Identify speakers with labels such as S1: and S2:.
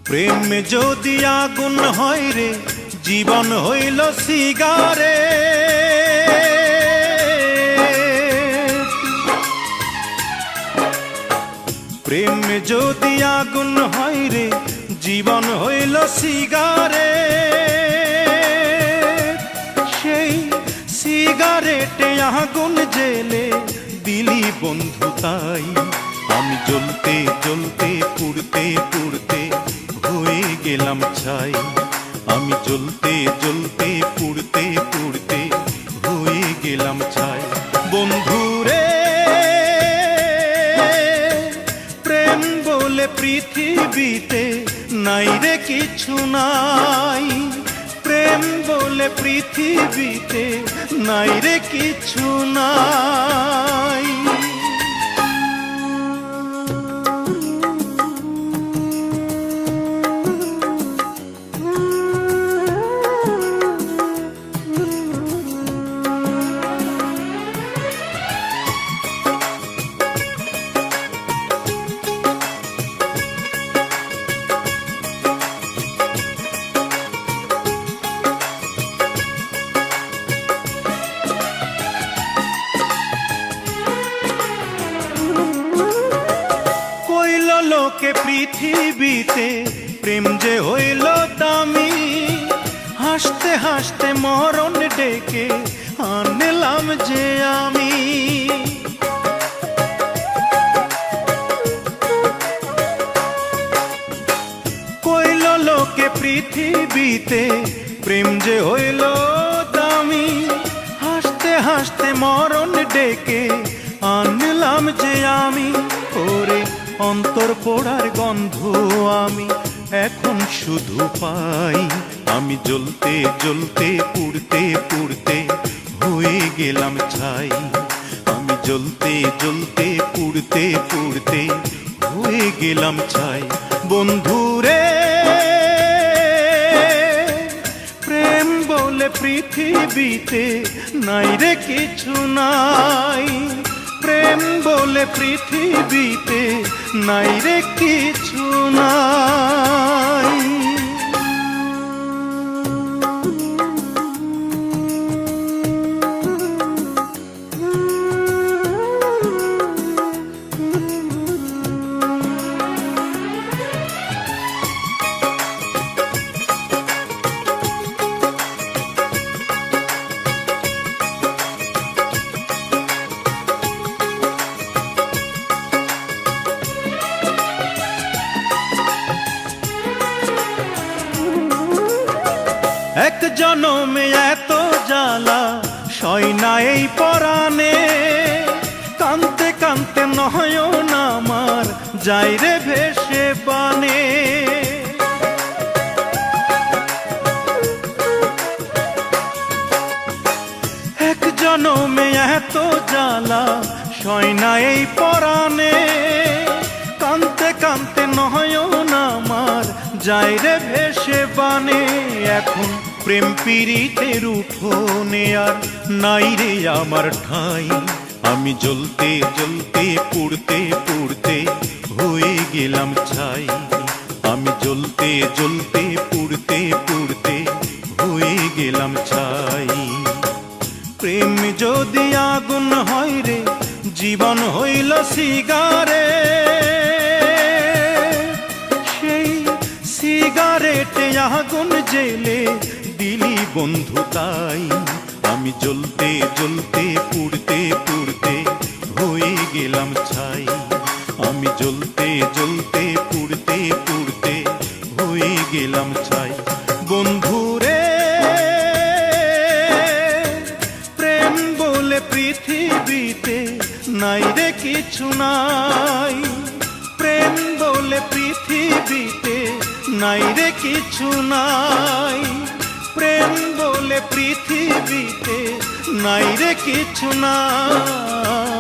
S1: প্রেম যদি আগুন হয় রে, জীবন হইল সিগারেট। প্রেম যদি আগুন হয় রে, জীবন হইল সিগারেট। সেই সিগারেটে আগুন জেলে দিলি বন্ধু তাই। আমি জ্বলতে জ্বলতে পুড়তে পুড়তে হয়ে গেলাম ছাই। আমি জ্বলতে জ্বলতে পুড়তে পুড়তে হয়ে গেলাম ছাই। বন্ধুরে, প্রেম বলে পৃথিবীতে নাই রে কিছু নাই। প্রেম বলে পৃথিবীতে নাই রে কিছু নাই। লোকে পৃথিবীতে প্রেম যে হইল দামি। হাসতে হাসতে মরণ ডেকে আনলাম যে আমি। কইল লোকে পৃথিবীতে প্রেম যে হইল দামি। হাসতে হাসতে মরণ ডেকে আনলাম যে আমি। ওরে অন্তর পোড়ার গন্ধ আমি এখন শুধু পাই। আমি জ্বলতে জ্বলতে পুড়তে পুড়তে হয়ে গেলাম ছাই। আমি জ্বলতে জ্বলতে পুড়তে পুড়তে হয়ে গেলাম ছাই। বন্ধুরে, প্রেম বলে পৃথিবীতে নাই রে কিছু নাই। প্রেম বলে পৃথিবীতে নাই রে কিছু নাই। এক জনমে এত জ্বালা সয় না এই পরাণে। কানতে কানতে নয়ন আমার যাই রে ভেসে বানে। এক জনমে এত জ্বালা সয় না এই পরাণে। কানতে কানতে নয়ন আমার যাই রে ভেসে বানে। এখন প্রেম পীড়িতের উঠোনে আর নাই রে আমার ঠাঁই। আমি জ্বলতে জ্বলতে পুড়তে পুড়তে হয়ে গেলাম ছাই। আমি জ্বলতে জ্বলতে পুড়তে পুড়তে হয়ে গেলাম ছাই। প্রেম যদি আগুন হয় রে, জীবন হইল সিগারেট। সেই সিগারেটে আগুন জেলে দিলি বন্ধু তাই। আমি জ্বলতে জ্বলতে পুড়তে পুড়তে হয়ে গেলাম ছাই। আমি জ্বলতে জ্বলতে পুড়তে পুড়তে হয়ে গেলাম ছাই। বন্ধুরে, প্রেম বলে পৃথিবীতে নাই রে কিছু নাই। প্রেম বলে পৃথিবীতে নাই রে কিছু নাই। প্রেম বলে পৃথিবীতে নাই রে কিছু নাই।